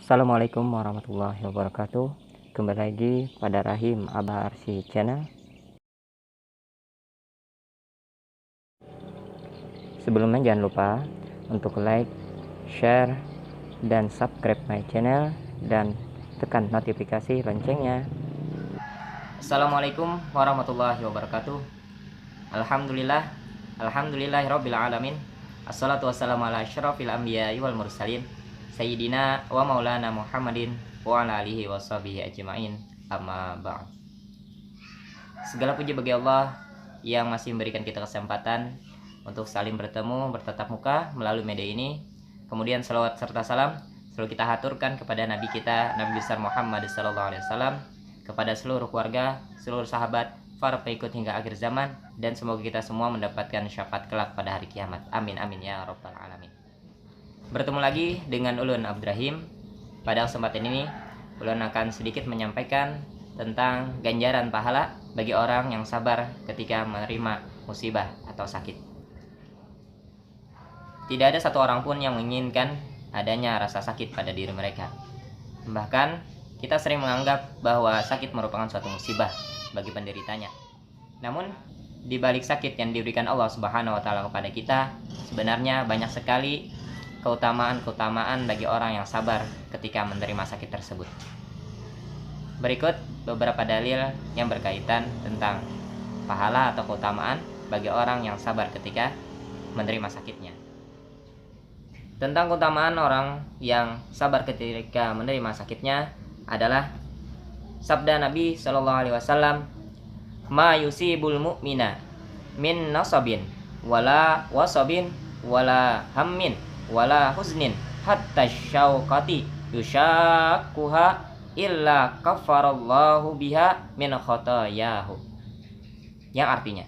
Assalamualaikum warahmatullahi wabarakatuh. Kembali lagi pada Rahim Abah Arsy Channel. Sebelumnya jangan lupa untuk like, share, dan subscribe my channel dan tekan notifikasi loncengnya. Assalamualaikum warahmatullahi wabarakatuh. Alhamdulillahirabbil alamin. Assalatu wassalamu ala asyrafil anbiya'i wal mursalin Sayyidina wa maulana Muhammadin wa ala alihi wa sahbihi ajma'in, amma ba'd. Segala puji bagi Allah yang masih memberikan kita kesempatan untuk saling bertemu, bertatap muka melalui media ini. Kemudian salawat serta salam selalu kita haturkan kepada Nabi kita, Nabi besar Muhammad SAW, kepada seluruh keluarga, seluruh sahabat, para pengikut hingga akhir zaman, dan semoga kita semua mendapatkan syafaat kelak pada hari kiamat. Amin amin ya rabbal alamin. Bertemu lagi dengan Ulun Abdurrahim. Pada kesempatan ini Ulun akan sedikit menyampaikan tentang ganjaran pahala bagi orang yang sabar ketika menerima musibah atau sakit. Tidak ada satu orang pun yang menginginkan adanya rasa sakit pada diri mereka. Bahkan kita sering menganggap bahwa sakit merupakan suatu musibah bagi penderitanya. Namun di balik sakit yang diberikan Allah Subhanahu wa taala kepada kita, sebenarnya banyak sekali keutamaan-keutamaan bagi orang yang sabar ketika menerima sakit tersebut. Berikut beberapa dalil yang berkaitan tentang pahala atau keutamaan bagi orang yang sabar ketika menerima sakitnya. Tentang keutamaan orang yang sabar ketika menerima sakitnya adalah sabda Nabi SAW, "Ma yusibul mu'mina min nasabin wala wasabin wala hammin wala huznin hatta syauqati yushakuha illa kafarallahu biha min khotayahu." Yang artinya,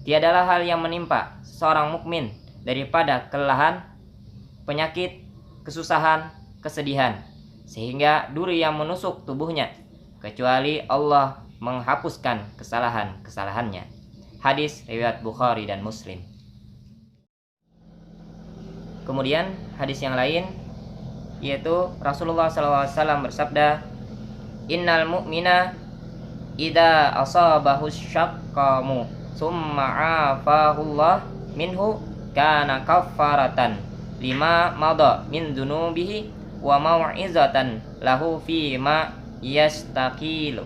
tiadalah hal yang menimpa seorang mukmin daripada kelelahan, penyakit, kesusahan, kesedihan, sehingga duri yang menusuk tubuhnya, kecuali Allah menghapuskan kesalahan-kesalahannya. Hadis riwayat Bukhari dan Muslim. Kemudian hadis yang lain, yaitu Rasulullah SAW bersabda, "Innal mu'mina idza asabahu syaqqamu summa afahullah minhu kana kaffaratan lima madha min dunubihi wa mau'izatan lahu fi ma yastaqilu.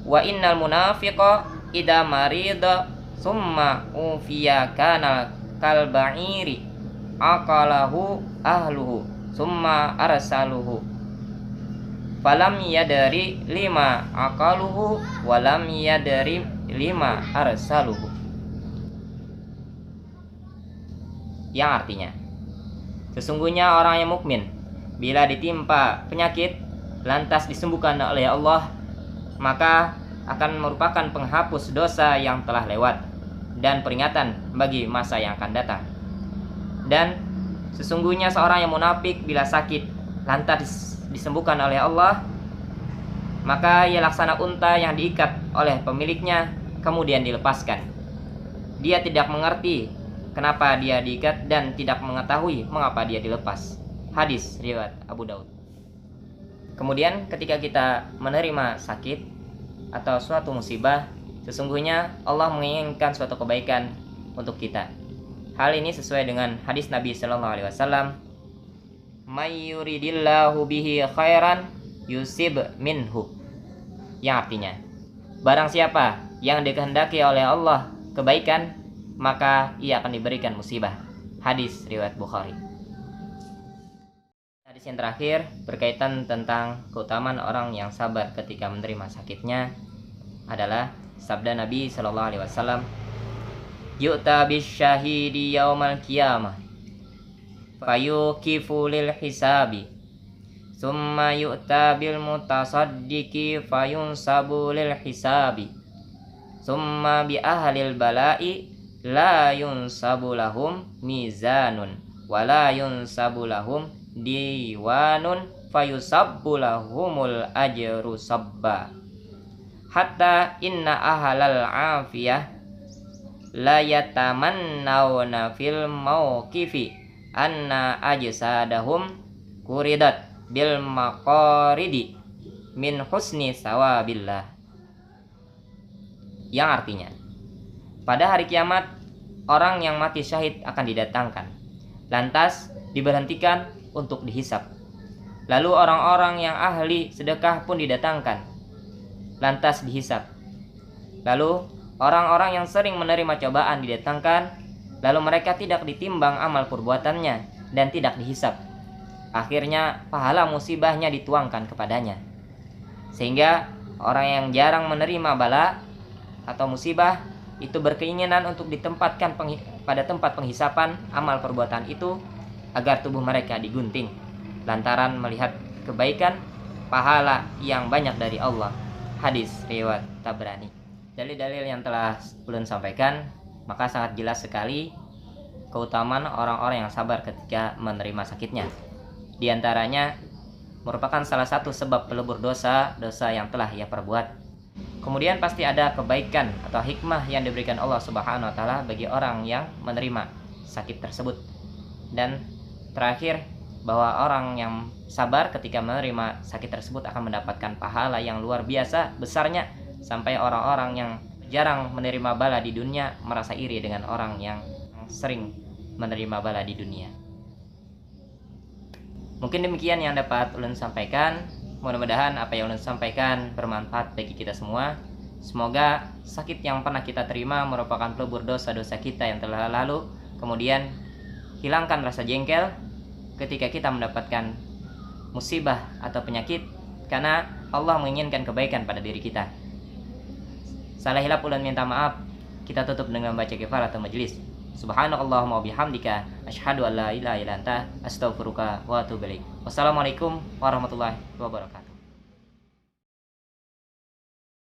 Wa innal munafiqa idza marida summa ufiya kana kal ba'iri aqalahu ahluhu summa arsaluhu falam yadri lima aqaluhu walam yadri lima arsaluhu." Yang artinya, sesungguhnya orang yang mukmin bila ditimpa penyakit lantas disembuhkan oleh Allah, maka akan merupakan penghapus dosa yang telah lewat dan peringatan bagi masa yang akan datang. Dan sesungguhnya seorang yang munafik bila sakit lantas disembuhkan oleh Allah, maka ia laksana unta yang diikat oleh pemiliknya kemudian dilepaskan. Dia tidak mengerti kenapa dia diikat dan tidak mengetahui mengapa dia dilepas. Hadis riwayat Abu Daud. Kemudian ketika kita menerima sakit atau suatu musibah, sesungguhnya Allah menginginkan suatu kebaikan untuk kita. Hal ini sesuai dengan hadis Nabi SAW, "May yuridillahu bihi khairan yusib minhu." Yang artinya, barang siapa yang dikehendaki oleh Allah kebaikan, maka ia akan diberikan musibah. Hadis riwayat Bukhari. Hadis yang terakhir berkaitan tentang keutamaan orang yang sabar ketika menerima sakitnya adalah sabda Nabi SAW, "Yu'ta bisyahidi yaumal qiyamah fayuqifu lil hisabi summa yu'ta bil mutasaddiqi fayunsabu lil hisabi summa bi ahlil bala'i la yunsabu lahum mizanun wa la yunsabu lahum diwanun fayusabbu lahumul ajru sabba hatta inna ahlal afiyah la yatamannawna fil mauqifi anna ajsadahum kuridat bil maqaridi min husni sawabillah. Yang artinya, pada hari kiamat orang yang mati syahid akan didatangkan, lantas diberhentikan untuk dihisap. Lalu orang-orang yang ahli sedekah pun didatangkan, lantas dihisap. Lalu orang-orang yang sering menerima cobaan didatangkan, lalu mereka tidak ditimbang amal perbuatannya dan tidak dihisap. Akhirnya pahala musibahnya dituangkan kepadanya. Sehingga orang yang jarang menerima bala atau musibah itu berkeinginan untuk ditempatkan pada tempat penghisapan amal perbuatan itu agar tubuh mereka digunting lantaran melihat kebaikan pahala yang banyak dari Allah. Hadis riwayat Tabrani. Dalil-dalil yang telah ulun sampaikan, maka sangat jelas sekali keutamaan orang-orang yang sabar ketika menerima sakitnya. Di antaranya merupakan salah satu sebab pelebur dosa yang telah ia perbuat. Kemudian pasti ada kebaikan atau hikmah yang diberikan Allah Subhanahu wa taala bagi orang yang menerima sakit tersebut. Dan terakhir, bahwa orang yang sabar ketika menerima sakit tersebut akan mendapatkan pahala yang luar biasa besarnya, sampai orang-orang yang jarang menerima bala di dunia merasa iri dengan orang yang sering menerima bala di dunia. Mungkin demikian yang dapat ulun sampaikan. Mudah-mudahan apa yang ulun sampaikan bermanfaat bagi kita semua. Semoga sakit yang pernah kita terima merupakan pelebur dosa-dosa kita yang telah lalu. Kemudian hilangkan rasa jengkel ketika kita mendapatkan musibah atau penyakit, karena Allah menginginkan kebaikan pada diri kita. Salah hilap ulun minta maaf. Kita tutup dengan baca kifaratul majlis. Subhanakallahumma wabihamdika asyhadu an la ilaha illa anta astaghfiruka wa atubu ilaik. Wassalamualaikum warahmatullahi wabarakatuh.